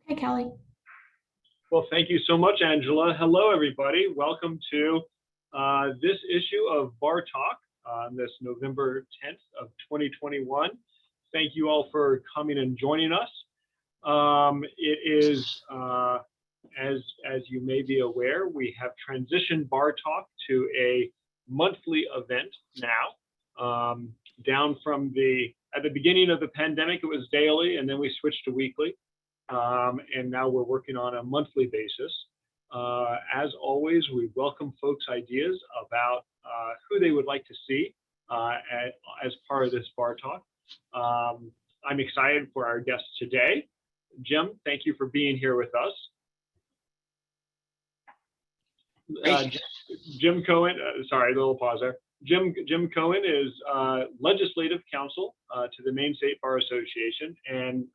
Hi, Kelly. Well, thank you so much, Angela. Hello, everybody. Welcome to this issue of Bar Talk on this November 10th of 2021. Thank you all for coming and joining us. It is, as you may be aware, we have transitioned Bar Talk to a monthly event now. Down from at the beginning of the pandemic, it was daily, and then we switched to weekly. And now we're working on a monthly basis. As always, we welcome folks' ideas about who they would like to see as part of this Bar Talk. I'm excited for our guests today. Jim, thank you for being here with us. Jim Cohen, sorry, a little pause there. Jim Cohen is legislative counsel to the Maine State Bar Association and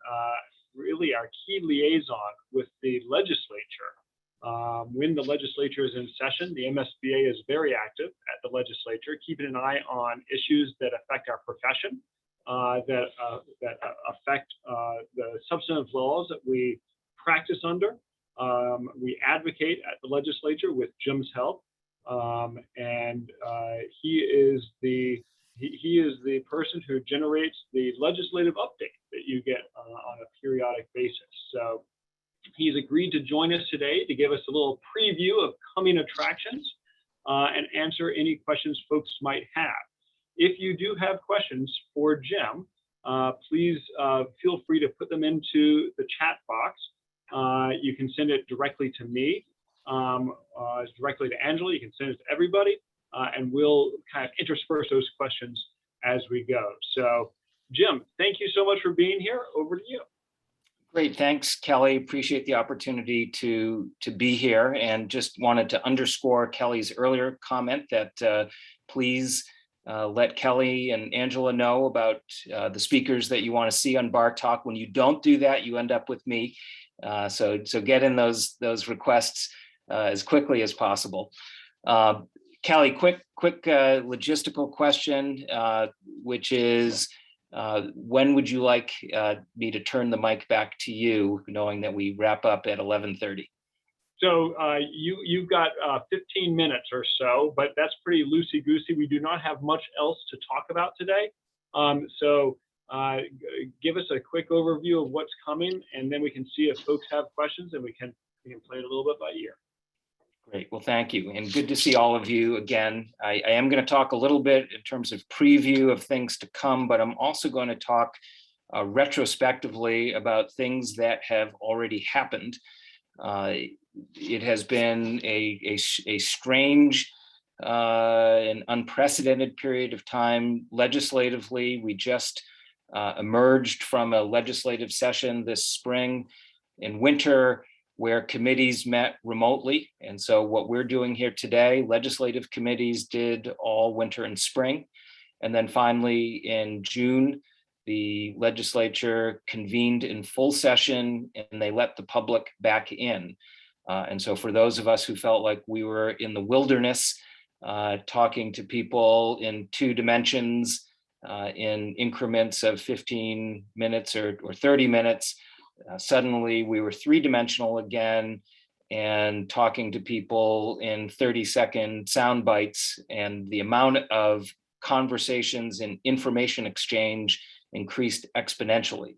really our key liaison with the legislature. When the legislature is in session, the MSBA is very active at the legislature, keeping an eye on issues that affect our profession, that affect the substantive laws that we practice under. We advocate at the legislature with Jim's help, and he is the person who generates the legislative update that you get on a periodic basis. So he's agreed to join us today to give us a little preview of coming attractions and answer any questions folks might have. If you do have questions for Jim, please feel free to put them into the chat box. You can send it directly to me, directly to Angela. You can send it to everybody, and we'll kind of intersperse those questions as we go. So, Jim, thank you so much for being here. Over to you. Great, thanks, Kelly. Appreciate the opportunity to be here, and just wanted to underscore Kelly's earlier comment that please let Kelly and Angela know about the speakers that you want to see on Bar Talk. When you don't do that, you end up with me. So get in those requests as quickly as possible. Kelly, quick logistical question, which is, when would you like me to turn the mic back to you, knowing that we wrap up at 11:30? So you've got 15 minutes or so, but that's pretty loosey-goosey. We do not have much else to talk about today. So give us a quick overview of what's coming, and then we can see if folks have questions, and we can play it a little bit by ear. Great, well, thank you, and good to see all of you again. I am going to talk a little bit in terms of preview of things to come, but I'm also going to talk retrospectively about things that have already happened. It has been a strange and unprecedented period of time legislatively. We just emerged from a legislative session this spring and winter where committees met remotely. And so what we're doing here today, legislative committees did all winter and spring. And then finally in June, the legislature convened in full session and they let the public back in. And so for those of us who felt like we were in the wilderness, talking to people in 2 dimensions, in increments of 15 minutes or 30 minutes, suddenly we were 3-dimensional again and talking to people in 30-second sound bites, and the amount of conversations and information exchange increased exponentially.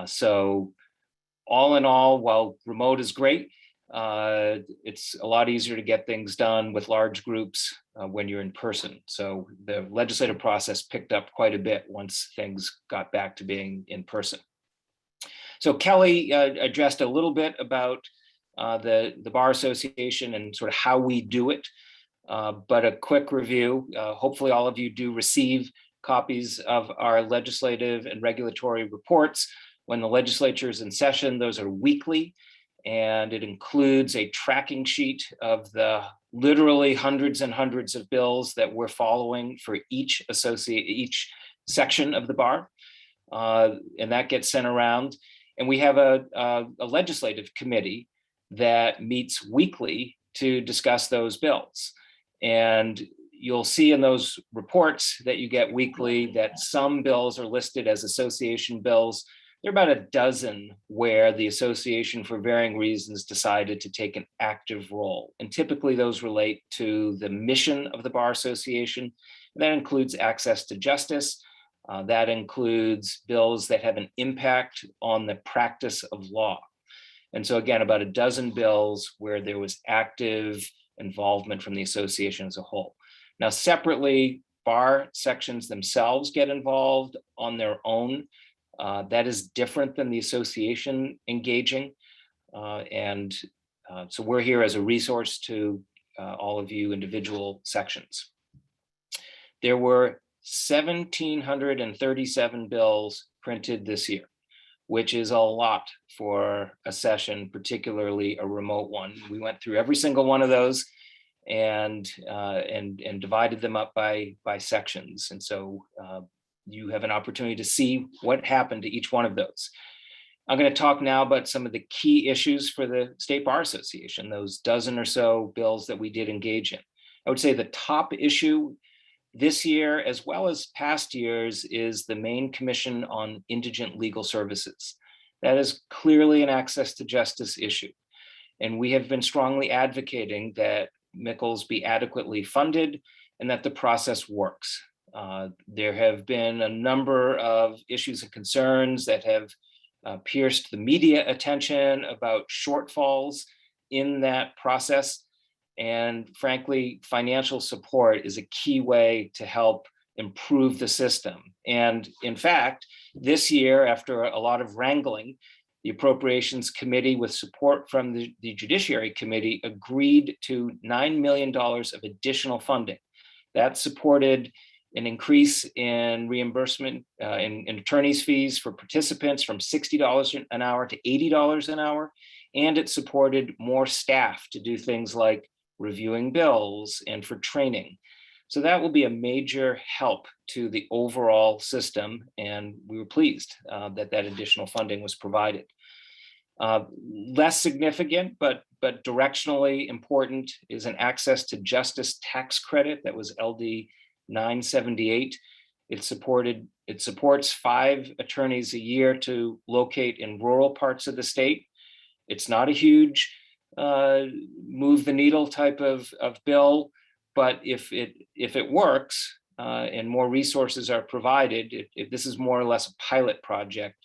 So all in all, while remote is great, it's a lot easier to get things done with large groups when you're in person. So the legislative process picked up quite a bit once things got back to being in person. So Kelly addressed a little bit about the Bar Association and sort of how we do it, but a quick review. Hopefully all of you do receive copies of our legislative and regulatory reports. When the legislature is in session, those are weekly, and it includes a tracking sheet of the literally hundreds and hundreds of bills that we're following for each section of the bar, and that gets sent around. And we have a legislative committee that meets weekly to discuss those bills. And you'll see in those reports that you get weekly that some bills are listed as association bills, There are about a dozen where the association, for varying reasons, decided to take an active role. And typically those relate to the mission of the Bar Association. That includes access to justice. That includes bills that have an impact on the practice of law. And so again, about a dozen bills where there was active involvement from the association as a whole. Now, separately, bar sections themselves get involved on their own. That is different than the association engaging. So we're here as a resource to all of you individual sections. There were 1,737 bills printed this year, which is a lot for a session, particularly a remote one. We went through every single one of those and divided them up by sections. And so you have an opportunity to see what happened to each one of those. I'm going to talk now about some of the key issues for the State Bar Association, those dozen or so bills that we did engage in. I would say the top issue this year, as well as past years, is the Maine Commission on Indigent Legal Services. That is clearly an access to justice issue. And we have been strongly advocating that Mickles be adequately funded and that the process works. There have been a number of issues and concerns that have pierced the media attention about shortfalls in that process. And frankly, financial support is a key way to help improve the system. And in fact, this year, after a lot of wrangling, the Appropriations Committee, with support from the Judiciary Committee, agreed to $9 million of additional funding. That supported an increase in reimbursement in attorney's fees for participants from $60 an hour to $80 an hour. And it supported more staff to do things like reviewing bills and for training. So that will be a major help to the overall system. And we were pleased that additional funding was provided. Less significant, but directionally important, is an access to justice tax credit that was LD 978. It supports 5 attorneys a year to locate in rural parts of the state. It's not a huge move the needle type of bill, but if it works and more resources are provided, this is more or less a pilot project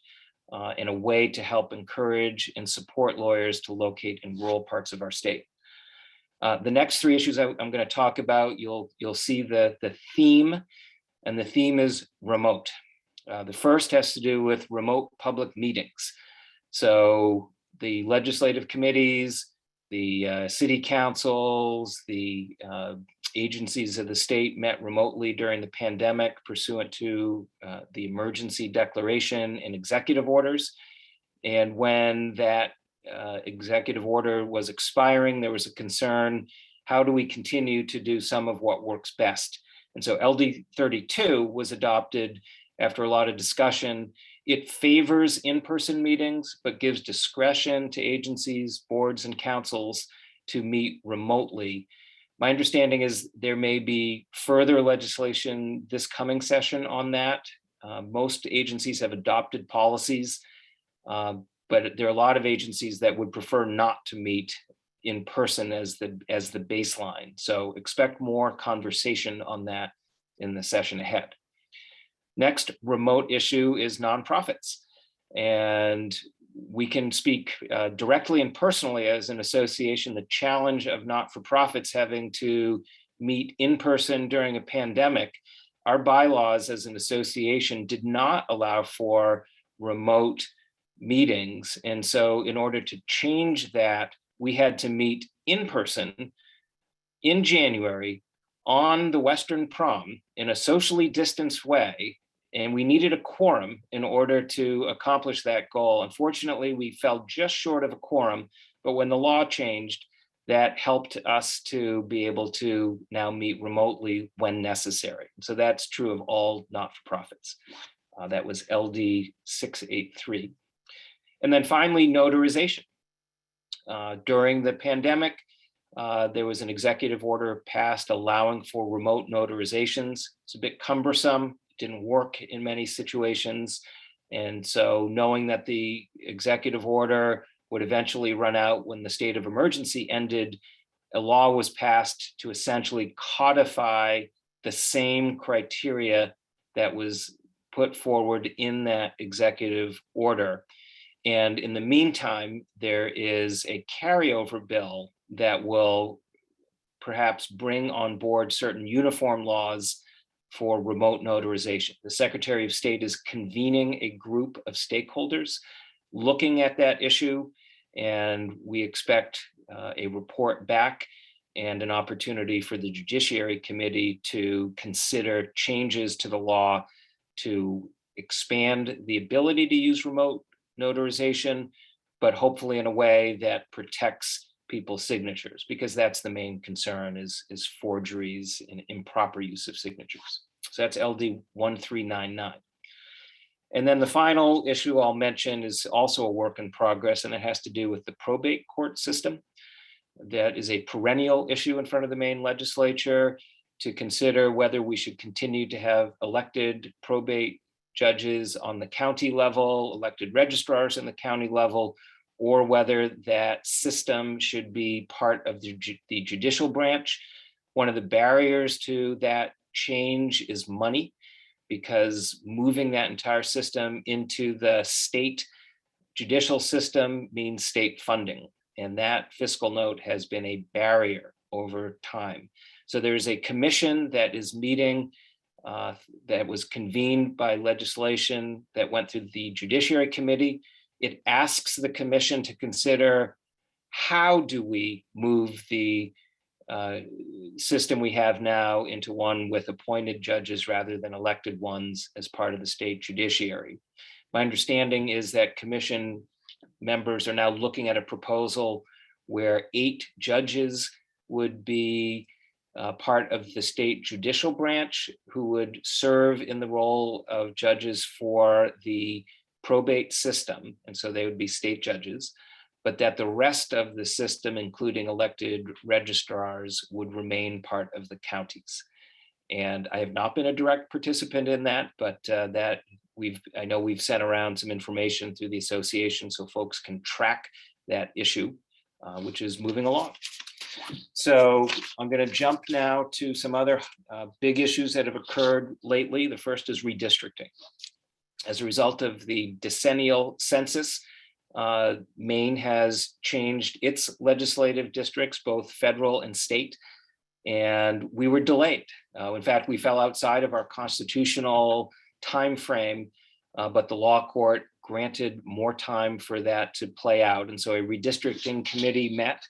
in a way to help encourage and support lawyers to locate in rural parts of our state. The next 3 issues I'm going to talk about, you'll see the theme, and the theme is remote. The first has to do with remote public meetings. So the legislative committees, the city councils, the agencies of the state met remotely during the pandemic pursuant to the emergency declaration and executive orders. And when that executive order was expiring, there was a concern, how do we continue to do some of what works best? And so LD 32 was adopted after a lot of discussion. It favors in-person meetings, but gives discretion to agencies, boards, and councils to meet remotely. My understanding is there may be further legislation this coming session on that. Most agencies have adopted policies, but there are a lot of agencies that would prefer not to meet in person as the baseline. So expect more conversation on that in the session ahead. Next remote issue is nonprofits. And we can speak directly and personally as an association, the challenge of not-for-profits having to meet in person during a pandemic. Our bylaws as an association did not allow for remote meetings. And so in order to change that, we had to meet in person in January on the Western Prom in a socially distanced way. And we needed a quorum in order to accomplish that goal. Unfortunately, we fell just short of a quorum, but when the law changed, that helped us to be able to now meet remotely when necessary. So that's true of all not-for-profits. That was LD 683. And then finally, notarization. During the pandemic, there was an executive order passed allowing for remote notarizations. It's a bit cumbersome. Didn't work in many situations. And so knowing that the executive order would eventually run out when the state of emergency ended, a law was passed to essentially codify the same criteria that was put forward in that executive order. And in the meantime, there is a carryover bill that will perhaps bring on board certain uniform laws for remote notarization. The Secretary of State is convening a group of stakeholders looking at that issue, and we expect a report back and an opportunity for the Judiciary Committee to consider changes to the law to expand the ability to use remote notarization, but hopefully in a way that protects people's signatures, because that's the main concern is forgeries and improper use of signatures. So that's LD 1399. And then the final issue I'll mention is also a work in progress, and it has to do with the probate court system. That is a perennial issue in front of the Maine legislature to consider whether we should continue to have elected probate judges on the county level, elected registrars in the county level, or whether that system should be part of the judicial branch. One of the barriers to that change is money, because moving that entire system into the state judicial system means state funding. And that fiscal note has been a barrier over time. So there's a commission that is meeting that was convened by legislation that went through the Judiciary Committee. It asks the commission to consider, how do we move the system we have now into one with appointed judges rather than elected ones as part of the state judiciary. My understanding is that commission members are now looking at a proposal where 8 judges would be part of the state judicial branch who would serve in the role of judges for the probate system. And so they would be state judges, but that the rest of the system, including elected registrars, would remain part of the counties. And I have not been a direct participant in that, but I know we've sent around some information through the association so folks can track that issue, which is moving along. So I'm going to jump now to some other big issues that have occurred lately. The first is redistricting. As a result of the decennial census, Maine has changed its legislative districts, both federal and state, and we were delayed. In fact, we fell outside of our constitutional time frame, but the law court granted more time for that to play out. And so a redistricting committee met.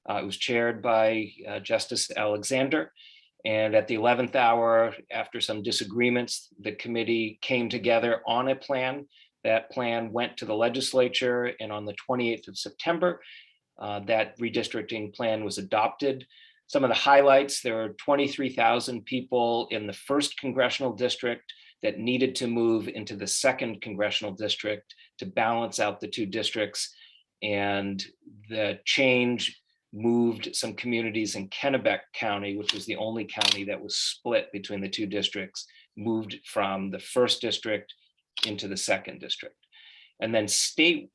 It was chaired by Justice Alexander. And at the 11th hour, after some disagreements, the committee came together on a plan. That plan went to the legislature, and on the 28th of September, that redistricting plan was adopted. Some of the highlights: there were 23,000 people in the 1st congressional district that needed to move into the 2nd congressional district to balance out the 2 districts. And the change moved some communities in Kennebec County, which was the only county that was split between the 2 districts, moved from the 1st district into the 2nd district. And then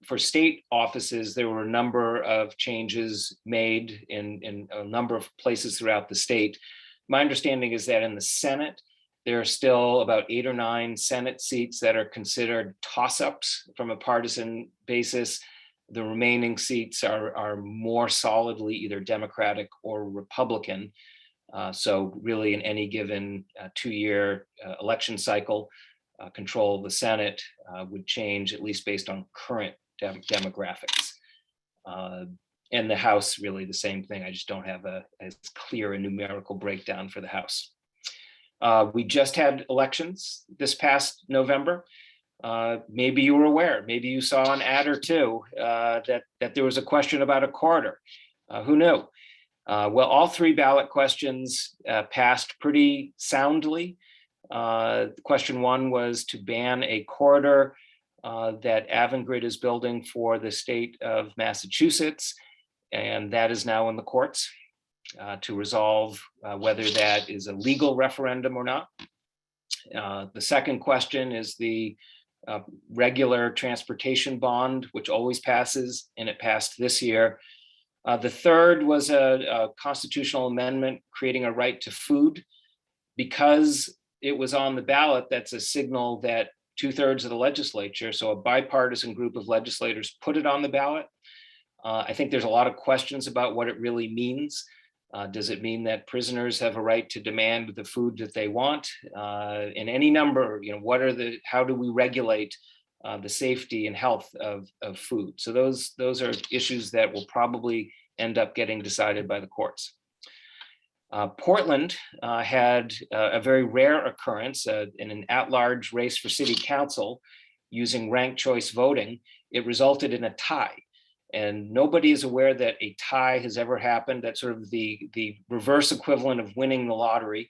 for state offices, there were a number of changes made in a number of places throughout the state. My understanding is that in the Senate, there are still about 8 or 9 Senate seats that are considered toss-ups from a partisan basis. The remaining seats are more solidly either Democratic or Republican. So really in any given 2-year election cycle, control of the Senate would change, at least based on current demographics. And the House, really the same thing. I just don't have as clear a numerical breakdown for the House. We just had elections this past November. Maybe you were aware, maybe you saw an ad or two that there was a question about a corridor. Who knew? Well, all 3 ballot questions passed pretty soundly. Question 1 was to ban a corridor that Avangrid is building for the state of Massachusetts, and that is now in the courts to resolve whether that is a legal referendum or not. The second question is the regular transportation bond, which always passes, and it passed this year. The third was a constitutional amendment creating a right to food. Because it was on the ballot, that's a signal that 2/3 of the legislature, so a bipartisan group of legislators, put it on the ballot. I think there's a lot of questions about what it really means. Does it mean that prisoners have a right to demand the food that they want in any number? How do we regulate the safety and health of food? So those are issues that will probably end up getting decided by the courts. Portland had a very rare occurrence in an at-large race for city council using ranked choice voting. It resulted in a tie. And nobody is aware that a tie has ever happened. That's sort of the reverse equivalent of winning the lottery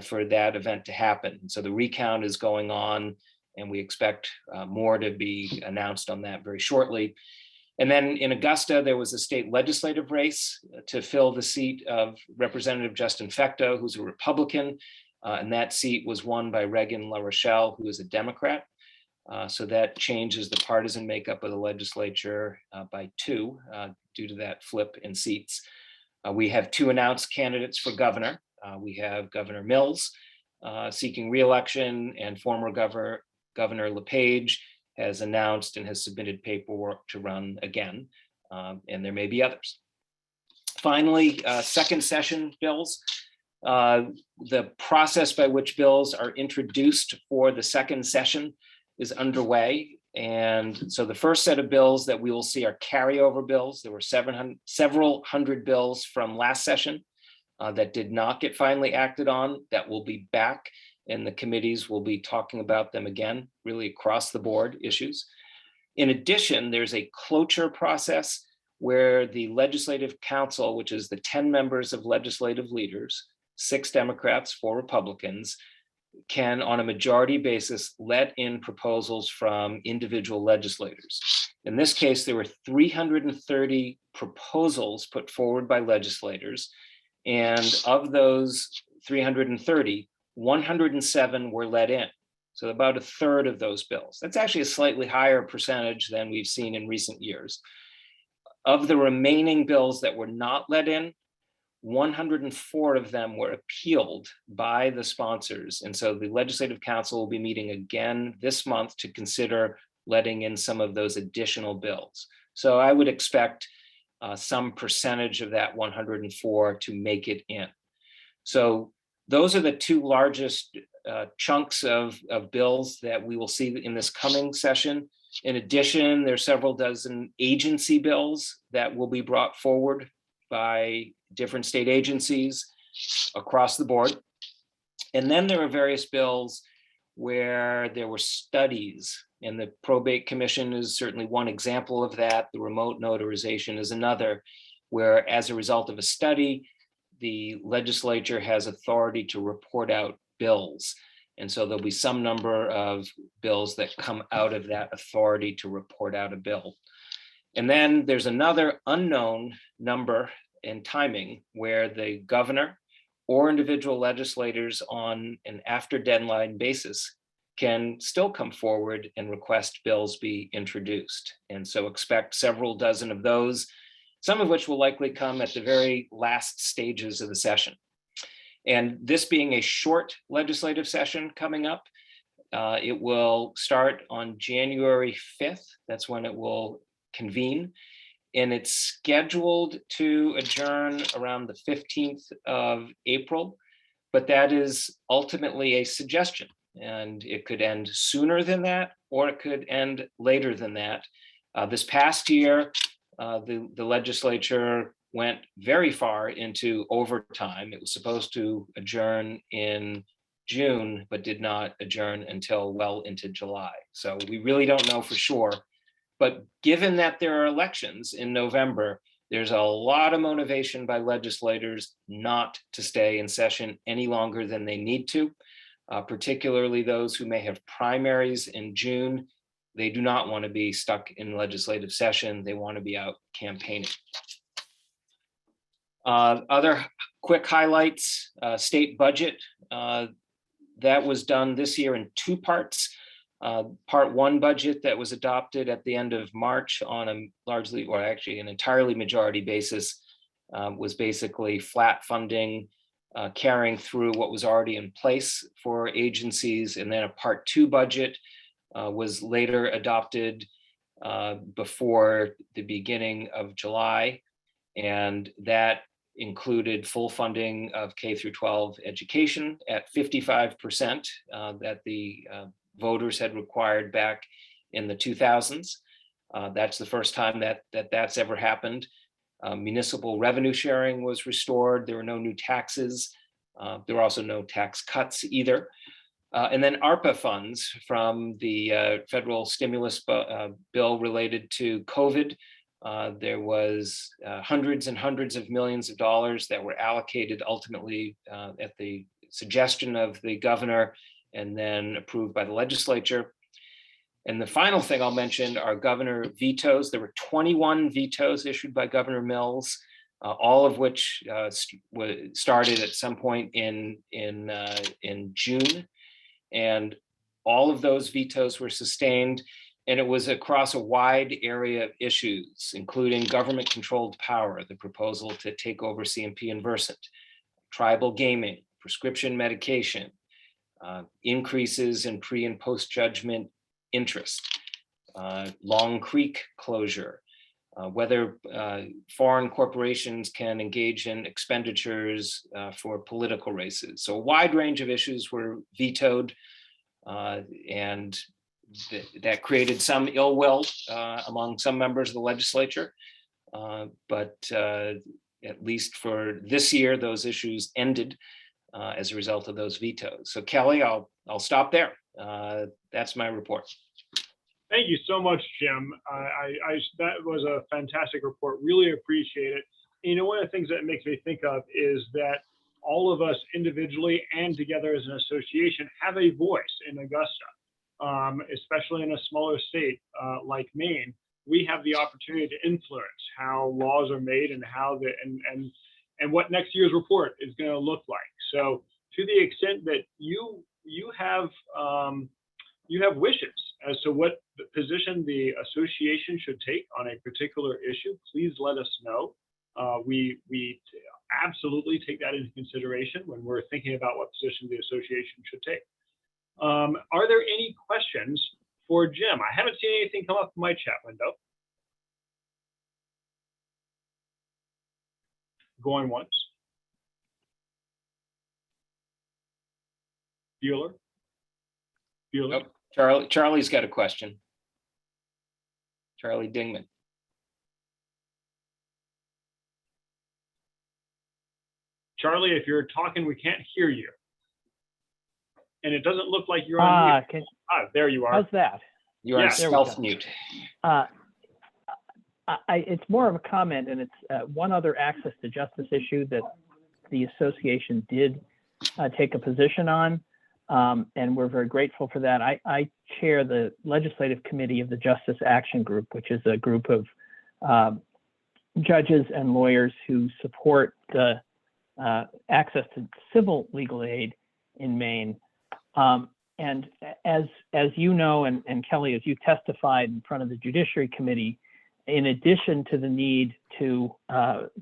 for that event to happen. So the recount is going on, and we expect more to be announced on that very shortly. And then in Augusta, there was a state legislative race to fill the seat of Representative Justin Fecteau, who's a Republican, and that seat was won by Reagan LaRochelle, who is a Democrat. So that changes the partisan makeup of the legislature by 2 due to that flip in seats. We have 2 announced candidates for governor. We have Governor Mills seeking re-election, and former Governor LePage has announced and has submitted paperwork to run again, and there may be others. Finally, second session bills. The process by which bills are introduced for the second session is underway. And so the first set of bills that we will see are carryover bills. There were several hundred bills from last session that did not get finally acted on that will be back, and the committees will be talking about them again, really across the board issues. In addition, there's a cloture process where the Legislative Council, which is the 10 members of legislative leaders, 6 Democrats, 4 Republicans, can, on a majority basis, let in proposals from individual legislators. In this case, there were 330 proposals put forward by legislators, and of those 330, 107 were let in. So about a third of those bills. That's actually a slightly higher percentage than we've seen in recent years. Of the remaining bills that were not let in, 104 of them were appealed by the sponsors. And so the Legislative Council will be meeting again this month to consider letting in some of those additional bills. So I would expect some percentage of that 104 to make it in. So those are the 2 largest chunks of bills that we will see in this coming session. In addition, there's several dozen agency bills that will be brought forward by different state agencies across the board. And then there are various bills where there were studies, and the probate commission is certainly one example of that. The remote notarization is another, where as a result of a study, the legislature has authority to report out bills. And so there'll be some number of bills that come out of that authority to report out a bill. And then there's another unknown number and timing where the governor or individual legislators on an after deadline basis can still come forward and request bills be introduced. And so expect several dozen of those, some of which will likely come at the very last stages of the session. And this being a short legislative session coming up, it will start on January 5th. That's when it will convene. And it's scheduled to adjourn around the 15th of April, but that is ultimately a suggestion. And it could end sooner than that, or it could end later than that. This past year, the legislature went very far into overtime. It was supposed to adjourn in June, but did not adjourn until well into July. So we really don't know for sure. But given that there are elections in November, there's a lot of motivation by legislators not to stay in session any longer than they need to, particularly those who may have primaries in June. They do not want to be stuck in legislative session. They want to be out campaigning. Other quick highlights, state budget. That was done this year in 2 parts. Part 1 budget that was adopted at the end of March on a largely, or actually an entirely majority basis, was basically flat funding, carrying through what was already in place for agencies. And then a Part 2 budget was later adopted before the beginning of July. And that included full funding of K through 12 education at 55% that the voters had required back in the 2000s. That's the first time that's ever happened. Municipal revenue sharing was restored. There were no new taxes. There were also no tax cuts either. And then ARPA funds from the federal stimulus bill related to COVID. There was hundreds and hundreds of millions of dollars that were allocated ultimately at the suggestion of the governor and then approved by the legislature. And the final thing I'll mention are governor vetoes. There were 21 vetoes issued by Governor Mills, all of which started at some point in June. And all of those vetoes were sustained. And it was across a wide area of issues, including government-controlled power, the proposal to take over CMP and Versant, tribal gaming, prescription medication, increases in pre- and post-judgment interest, Long Creek closure, whether foreign corporations can engage in expenditures for political races. So a wide range of issues were vetoed, and that created some ill will among some members of the legislature. But at least for this year, those issues ended as a result of those vetoes. So Kelly, I'll stop there. That's my report. Thank you so much, Jim. That was a fantastic report. Really appreciate it. You know, one of the things that it makes me think of is that all of us individually and together as an association have a voice in Augusta, especially in a smaller state like Maine. We have the opportunity to influence how laws are made and how and what next year's report is going to look like. So, to the extent that you have wishes as to what position the association should take on a particular issue, please let us know. We absolutely take that into consideration when we're thinking about what position the association should take. Are there any questions for Jim? I haven't seen anything come up in my chat window. Going once. Bueller? Oh, Charlie's got a question. Charlie Dingman. Charlie, if you're talking, we can't hear you. And it doesn't look like you're on mute. There you are. How's that? You are stealth mute. It's more of a comment, and it's one other access to justice issue that the association did take a position on, and we're very grateful for that. I chair the legislative committee of the Justice Action Group, which is a group of judges and lawyers who support the access to civil legal aid in Maine. And as you know, and Kelly, as you testified in front of the Judiciary Committee, in addition to the need to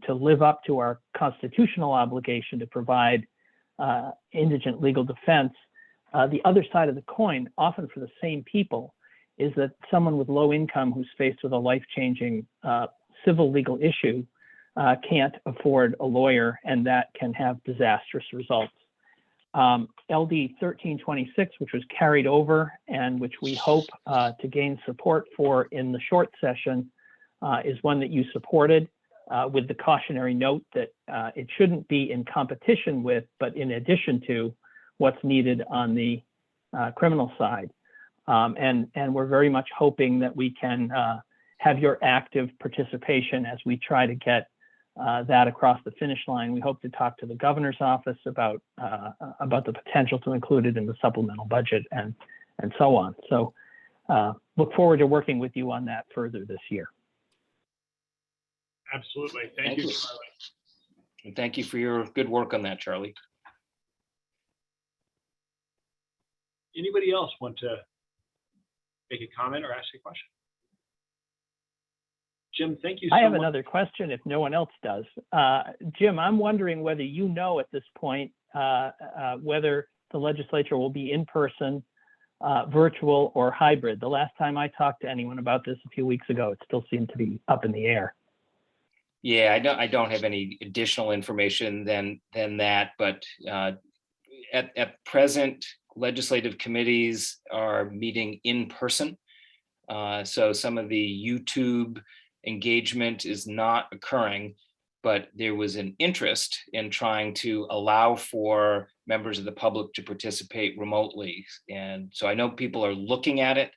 live up to our constitutional obligation to provide indigent legal defense, the other side of the coin, often for the same people, is that someone with low income who's faced with a life-changing civil legal issue can't afford a lawyer, and that can have disastrous results. LD 1326, which was carried over and which we hope to gain support for in the short session, is one that you supported with the cautionary note that it shouldn't be in competition with, but in addition to what's needed on the criminal side. And we're very much hoping that we can have your active participation as we try to get that across the finish line. We hope to talk to the governor's office about the potential to include it in the supplemental budget and so on. So look forward to working with you on that further this year. Absolutely. Thank you, Charlie. And thank you for your good work on that, Charlie. Anybody else want to make a comment or ask a question. Jim, thank you so I have much. another question if no one else does. Jim, I'm wondering whether you know at this point whether the legislature will be in person, virtual, or hybrid. The last time I talked to anyone about this a few weeks ago, it still seemed to be up in the air. Yeah, I don't have any additional information than that, but at present, legislative committees are meeting in person. So some of the YouTube engagement is not occurring, but there was an interest in trying to allow for members of the public to participate remotely. And so I know people are looking at it.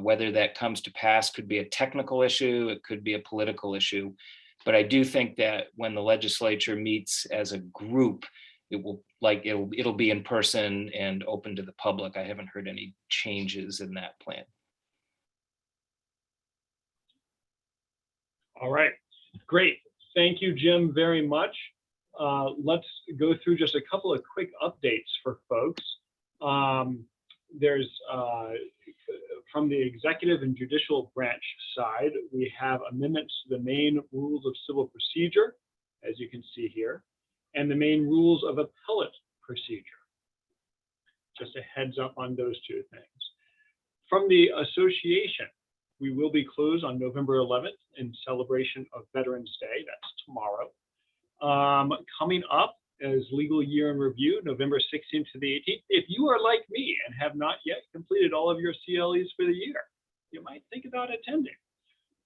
Whether that comes to pass could be a technical issue, it could be a political issue. But I do think that when the legislature meets as a group, it'll be in person and open to the public. I haven't heard any changes in that plan. All right, great. Thank you, Jim, very much. Let's go through just a couple of quick updates for folks. There's from the executive and judicial branch side, we have amendments to the main rules of civil procedure, as you can see here, and the main rules of appellate procedure. Just a heads up on those two things. From the association, we will be closed on November 11th in celebration of Veterans Day. That's tomorrow. Coming up is legal year in review, November 16th to the 18th. If you are like me and have not yet completed all of your CLEs for the year, you might think about attending.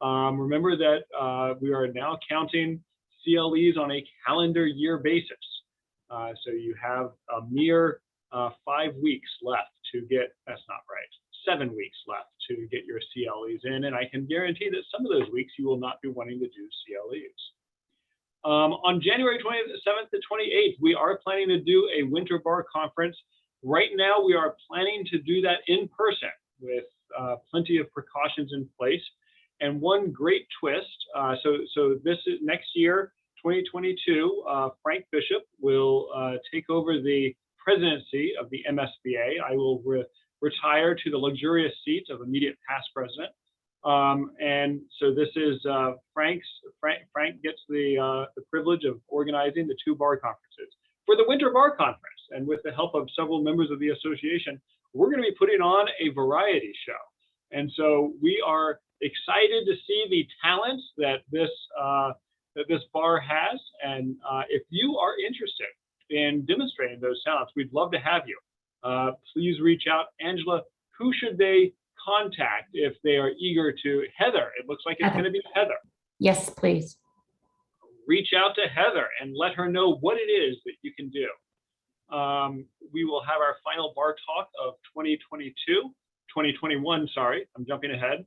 Remember that we are now counting CLEs on a calendar year basis. So you have a mere 5 weeks left to get, that's not right, 7 weeks left to get your CLEs in, and I can guarantee that some of those weeks you will not be wanting to do CLEs. On January 27th to 28th, we are planning to do a winter bar conference. Right now, we are planning to do that in person with plenty of precautions in place. And one great twist, so this is next year, 2022, Frank Bishop will take over the presidency of the MSBA. I will retire to the luxurious seat of immediate past president. And so this is Frank gets the privilege of organizing the 2 bar conferences. For the Winter Bar Conference, and with the help of several members of the association, we're going to be putting on a variety show. And so we are excited to see the talents that this bar has. And if you are interested in demonstrating those talents, we'd love to have you. Please reach out. Angela, who should they contact if they are eager to? Heather, it looks like it's going to be Heather. Yes, please. Reach out to Heather and let her know what it is that you can do. We will have our final bar talk of 2021, sorry, I'm jumping ahead,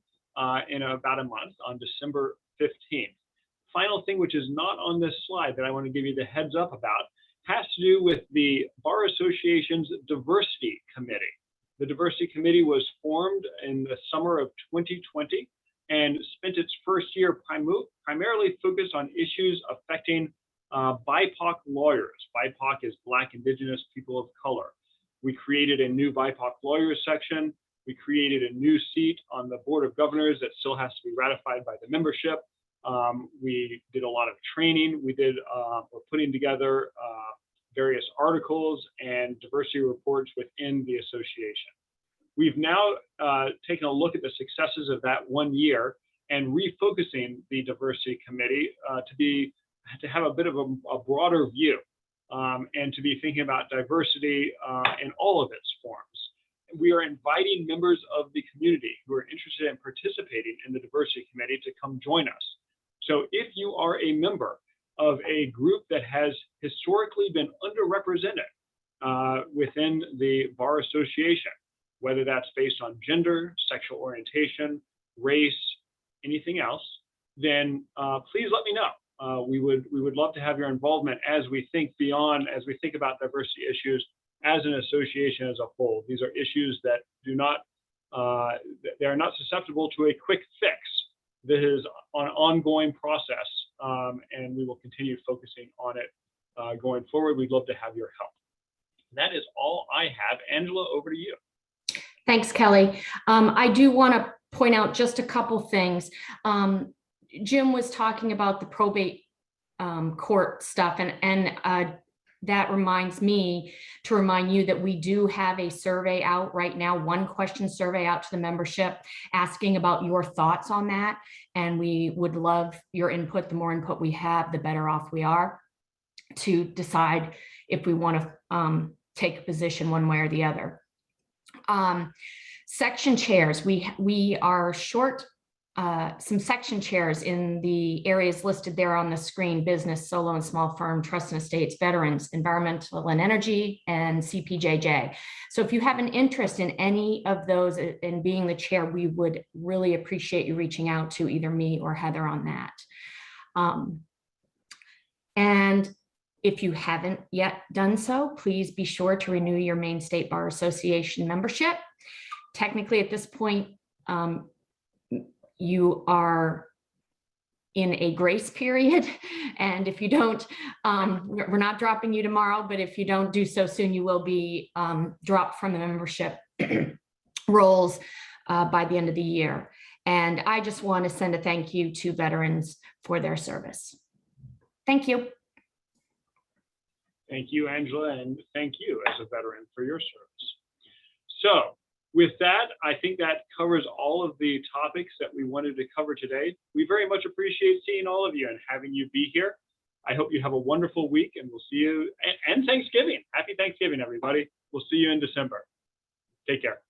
in about a month on December 15th. Final thing, which is not on this slide that I want to give you the heads up about, has to do with the Bar Association's Diversity Committee. The Diversity Committee was formed in the summer of 2020 and spent its first year primarily focused on issues affecting BIPOC lawyers. BIPOC is Black, Indigenous, people of color. We created a new BIPOC lawyers section. We created a new seat on the Board of Governors that still has to be ratified by the membership. We did a lot of training. We're putting together various articles and diversity reports within the association. We've now taken a look at the successes of that 1 year and refocusing the diversity committee to have a bit of a broader view and to be thinking about diversity in all of its forms. We are inviting members of the community who are interested in participating in the diversity committee to come join us. So if you are a member of a group that has historically been underrepresented within the Bar Association, whether that's based on gender, sexual orientation, race, anything else, then please let me know. We would love to have your involvement as we think about diversity issues as an association as a whole. These are issues that they are not susceptible to a quick fix. This is an ongoing process, and we will continue focusing on it going forward. We'd love to have your help. That is all I have. Angela, over to you. Thanks, Kelly. I do want to point out just a couple things. Jim was talking about the probate court stuff, and that reminds me to remind you that we do have a survey out right now, 1-question survey out to the membership asking about your thoughts on that. And we would love your input. The more input we have, the better off we are to decide if we want to take a position one way or the other. Section chairs, we are short some section chairs in the areas listed there on the screen: business, solo and small firm, trust and estates, veterans, environmental and energy, and CPJJ. So if you have an interest in any of those and being the chair, we would really appreciate you reaching out to either me or Heather on that. And if you haven't yet done so, please be sure to renew your Maine State Bar Association membership. Technically, at this point, you are in a grace period. And if you don't, we're not dropping you tomorrow, but if you don't do so soon, you will be dropped from the membership rolls by the end of the year. And I just want to send a thank you to veterans for their service. Thank you. Thank you, Angela, and thank you as a veteran for your service. So with that, I think that covers all of the topics that we wanted to cover today. We very much appreciate seeing all of you and having you be here. I hope you have a wonderful week, and we'll see you, and Thanksgiving. Happy Thanksgiving, everybody. We'll see you in December. Take care.